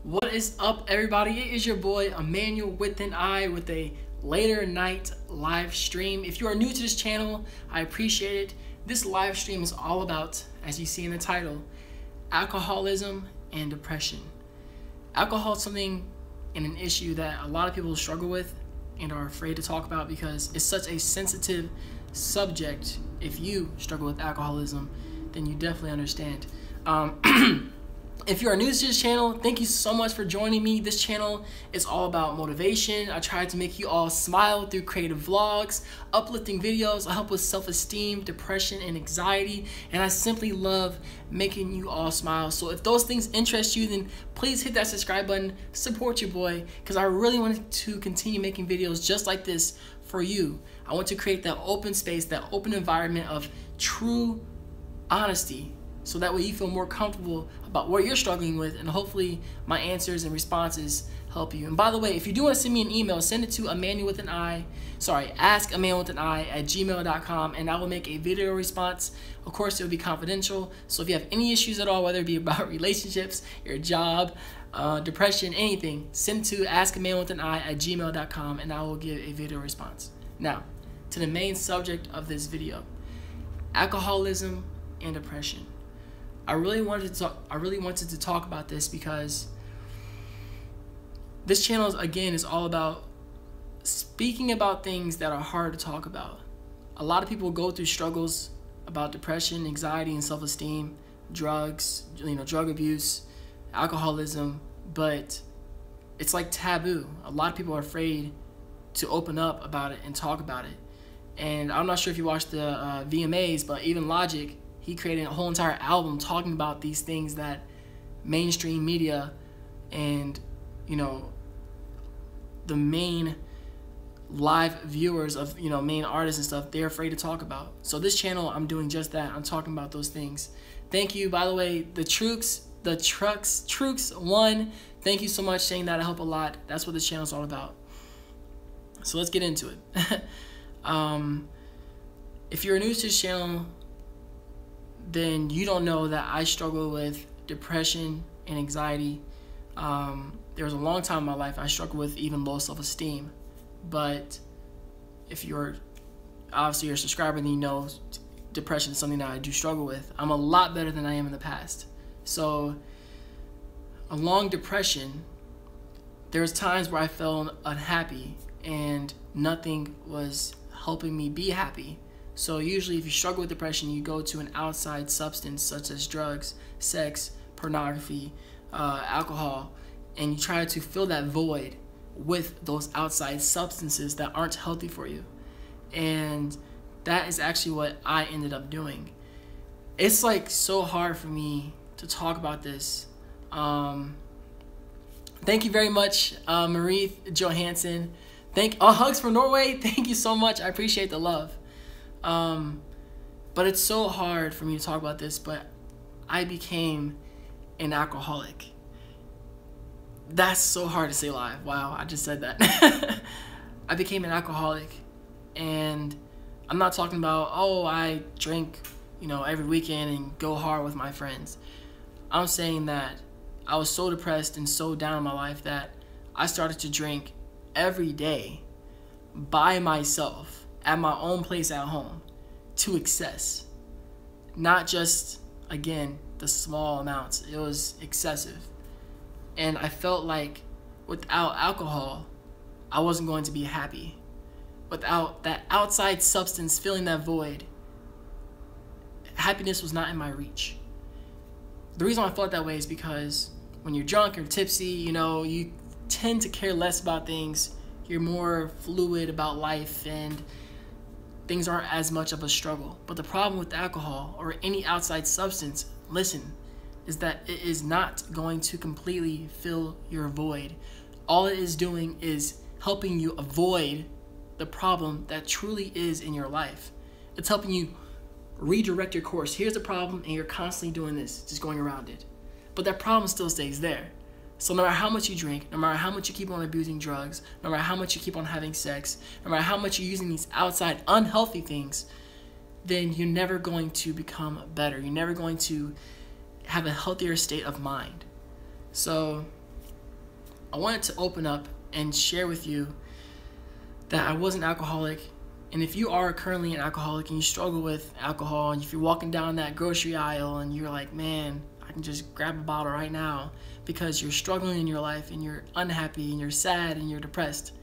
What is up, everybody? It is your boy immanuelwithani with a later night live stream. If you are new to this channel, I appreciate it. This live stream is all about, as you see in the title, alcoholism and depression. Alcohol is something and an issue that a lot of people struggle with and are afraid to talk about because it's such a sensitive subject. If you struggle with alcoholism, then you definitely understand. If you are new to this channel, thank you so much for joining me. This channel is all about motivation. I try to make you all smile through creative vlogs, uplifting videos. I help with self-esteem, depression, and anxiety. And I simply love making you all smile. So if those things interest you, then please hit that subscribe button, support your boy, because I really want to continue making videos just like this for you. I want to create that open space, that open environment of true honesty, so that way you feel more comfortable about what you're struggling with, and hopefully my answers and responses help you. And by the way, if you do want to send me an email, send it to askimmanuelwithani@gmail.com, and I will make a video response. Of course, it will be confidential, so if you have any issues at all, whether it be about relationships, your job, depression, anything, send it to askimmanuelwithani@gmail.com, and I will give a video response. Now, to the main subject of this video, alcoholism and depression. I really wanted to talk about this because this channel is all about speaking about things that are hard to talk about. A lot of people go through struggles about depression, anxiety, and self-esteem, drugs, drug abuse, alcoholism, but it's like taboo. A lot of people are afraid to open up about it and talk about it. And I'm not sure if you watched the VMAs, but even Logic, he created a whole entire album talking about these things that mainstream media and, the main live viewers of, main artists and stuff, they're afraid to talk about. So this channel, I'm doing just that. I'm talking about those things. Thank you, by the way, the Trucks won. Thank you so much, saying that. I help a lot. That's what this channel is all about. So let's get into it. If you're new to this channel, then you don't know that I struggle with depression and anxiety. There was a long time in my life I struggled with even low self-esteem. But if you're obviously a subscriber, then you know depression is something that I do struggle with. I'm a lot better than I am in the past. So along depression, there's times where I felt unhappy and nothing was helping me be happy. So usually if you struggle with depression, you go to an outside substance such as drugs, sex, pornography, alcohol, and you try to fill that void with those outside substances that aren't healthy for you. And that is actually what I ended up doing. It's like so hard for me to talk about this. Thank you very much, Marie Johansson. Hugs from Norway. Thank you so much. I appreciate the love. But it's so hard for me to talk about this, but I became an alcoholic. That's so hard to say live. Wow, I just said that. I became an alcoholic, and I'm not talking about, oh, I drink, every weekend and go hard with my friends. I'm saying that I was so depressed and so down in my life that I started to drink every day by myself at my own place at home to excess. Not just, again, the small amounts. It was excessive. And I felt like without alcohol, I wasn't going to be happy. Without that outside substance filling that void, happiness was not in my reach. The reason why I felt that way is because when you're drunk or tipsy, you tend to care less about things. You're more fluid about life, and things aren't as much of a struggle. But the problem with alcohol or any outside substance, listen, is that it is not going to completely fill your void. All it is doing is helping you avoid the problem that truly is in your life. It's helping you redirect your course. Here's the problem, and you're constantly doing this, just going around it. But that problem still stays there. So no matter how much you drink, no matter how much you keep on abusing drugs, no matter how much you keep on having sex, no matter how much you're using these outside unhealthy things, then you're never going to become better. You're never going to have a healthier state of mind. So I wanted to open up and share with you that I was an alcoholic. And if you are currently an alcoholic and you struggle with alcohol, and if you're walking down that grocery aisle and you're like, man, I can just grab a bottle right now because you're struggling in your life and you're unhappy and you're sad and you're depressed,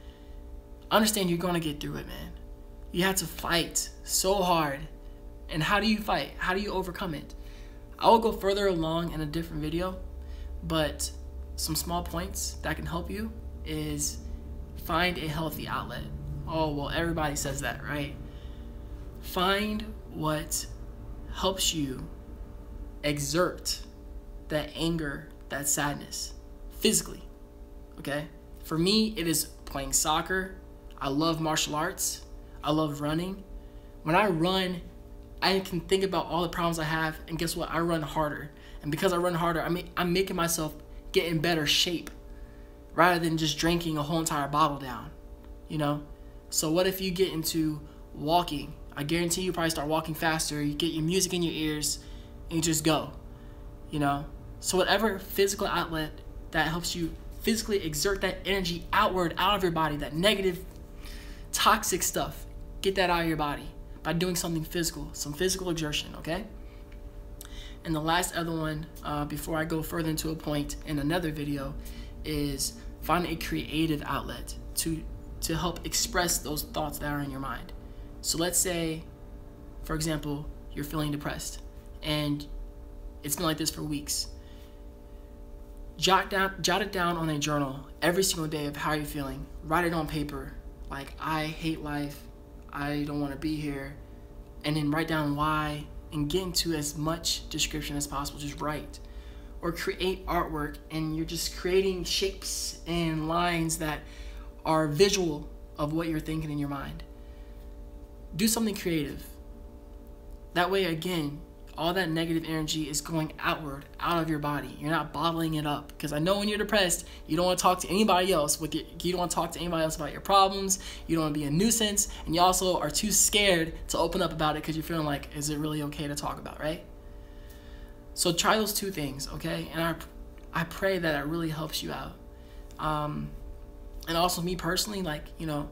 understand you're going to get through it, man. You have to fight so hard. And how do you fight? How do you overcome it? I will go further along in a different video, but some small points that can help you is find a healthy outlet. Oh, well, everybody says that, right? Find what helps you exert that anger, that sadness, physically, okay? For me, it is playing soccer. I love martial arts. I love running. When I run, I can think about all the problems I have, and guess what? I run harder. And because I run harder, I'm making myself get in better shape rather than just drinking a whole entire bottle down, you know? So what if you get into walking? I guarantee you probably start walking faster. You get your music in your ears and you just go, you know? So whatever physical outlet that helps you physically exert that energy outward, out of your body, that negative, toxic stuff, get that out of your body by doing something physical, some physical exertion, okay? And the last other one, before I go further into a point in another video, is find a creative outlet to help express those thoughts that are in your mind. So let's say, for example, you're feeling depressed and it's been like this for weeks. Jot it down on a journal every single day of how you're feeling. Write it on paper, like, I hate life, I don't want to be here, and then write down why and get into as much description as possible. Just write. Or create artwork, and you're just creating shapes and lines that are visual of what you're thinking in your mind. Do something creative. That way, again, all that negative energy is going outward, out of your body. You're not bottling it up. Because I know when you're depressed, you don't want to talk to anybody else. You don't want to talk to anybody else about your problems. You don't want to be a nuisance. And you also are too scared to open up about it because you're feeling like, is it really okay to talk about, right? So try those two things, okay? And I pray that it really helps you out. And also me personally, like, you know,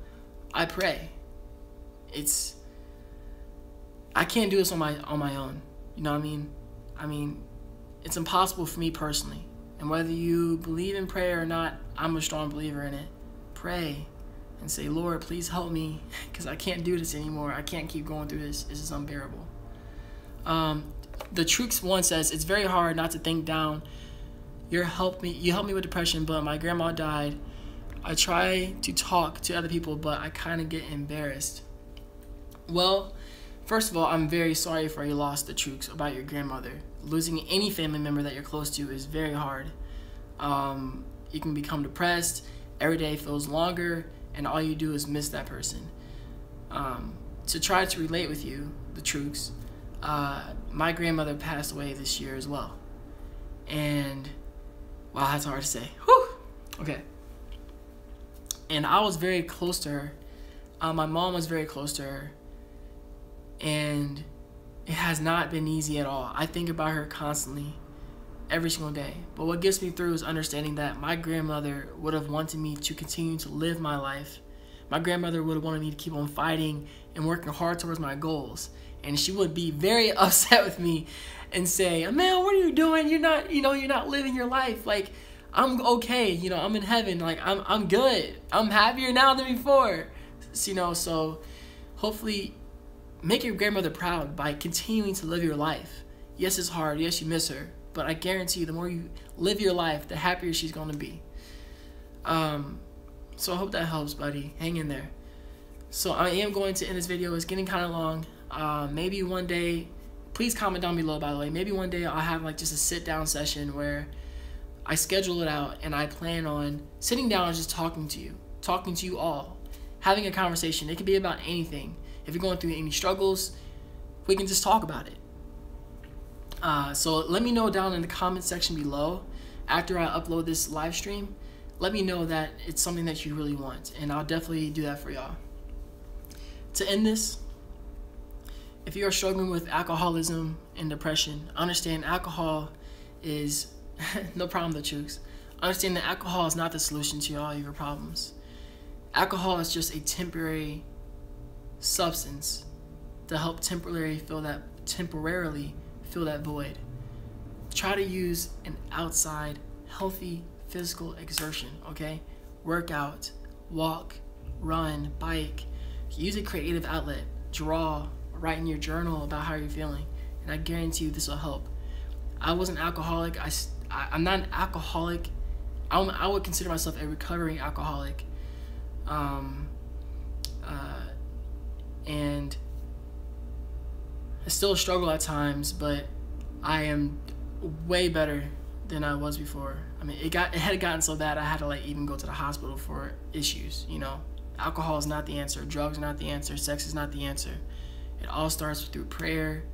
I pray. I can't do this on my own. You know what I mean? It's impossible for me personally. And whether you believe in prayer or not, I'm a strong believer in it. Pray and say, Lord, please help me, because I can't do this anymore. I can't keep going through this. This is unbearable. The Trooks one says, it's very hard not to think down. You helped me with depression, but my grandma died. I try to talk to other people, but I kind of get embarrassed. Well, first of all, I'm very sorry for your loss, the Trooks, about your grandmother. Losing any family member that you're close to is very hard. You can become depressed. Every day feels longer, and all you do is miss that person. To try to relate with you, the Trooks, my grandmother passed away this year as well. And, wow, that's hard to say. Whew! Okay. And I was very close to her. My mom was very close to her. And it has not been easy at all. I think about her constantly, every single day. But what gets me through is understanding that my grandmother would have wanted me to continue to live my life. My grandmother would have wanted me to keep on fighting and working hard towards my goals. And she would be very upset with me and say, man, what are you doing? You're not living your life. Like, I'm okay. I'm in heaven. Like, I'm good. I'm happier now than before. So hopefully make your grandmother proud by continuing to live your life. Yes, it's hard. Yes, you miss her. But I guarantee you, the more you live your life, the happier she's going to be. So I hope that helps, buddy. Hang in there. So I am going to end this video. It's getting kind of long. Maybe one day, please comment down below, by the way. Maybe one day I'll have like just a sit-down session where I schedule it out and I plan on sitting down and just talking to you all, having a conversation. It could be about anything. If you're going through any struggles, we can just talk about it. So let me know down in the comment section below after I upload this live stream. Let me know that it's something that you really want, and I'll definitely do that for y'all. To end this, if you are struggling with alcoholism and depression, understand alcohol is no problem, the Chooks. Understand that alcohol is not the solution to all your problems. Alcohol is just a temporary substance to help temporarily fill that void. Try to use an outside, healthy physical exertion, okay? Work out, walk, run, bike. Use a creative outlet. Draw, write in your journal about how you're feeling. And I guarantee you this will help. I was an alcoholic. I'm not an alcoholic. I would consider myself a recovering alcoholic. And I still struggle at times, but I am way better than I was before. I mean, it had gotten so bad I had to even go to the hospital for issues, you know. Alcohol is not the answer. Drugs are not the answer. Sex is not the answer. It all starts through prayer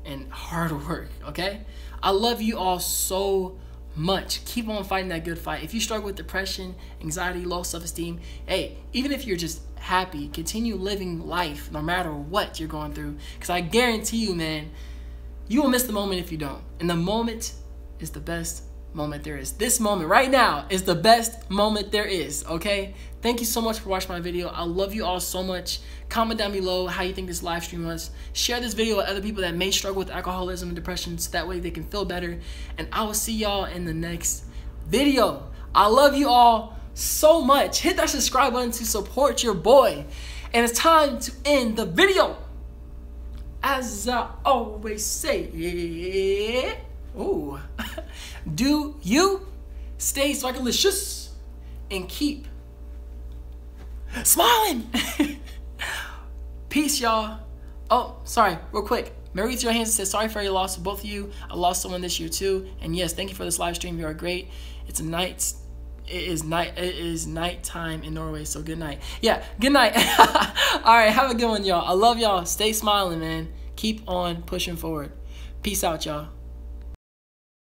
and hard work, okay? I love you all so much. Keep on fighting that good fight. If you struggle with depression, anxiety, low self-esteem, hey, even if you're just happy, continue living life no matter what you're going through, because I guarantee you, man, you will miss the moment if you don't. And the moment is the best moment there is. This moment right now is the best moment there is, okay? Thank you so much for watching my video. I love you all so much. Comment down below how you think this live stream was. Share this video with other people that may struggle with alcoholism and depression so that way they can feel better. And I will see y'all in the next video. I love you all so much. Hit that subscribe button to support your boy. And it's time to end the video. As I always say, ooh, do you stay sparkalicious and keep smiling. Peace, y'all. Oh, sorry, real quick. Mary with your hands says, sorry for your loss of both of you. I lost someone this year too. And yes, thank you for this live stream. You are great. It is nighttime in Norway, so good night. Yeah, good night. All right, have a good one, y'all. I love y'all. Stay smiling, man. Keep on pushing forward. Peace out, y'all.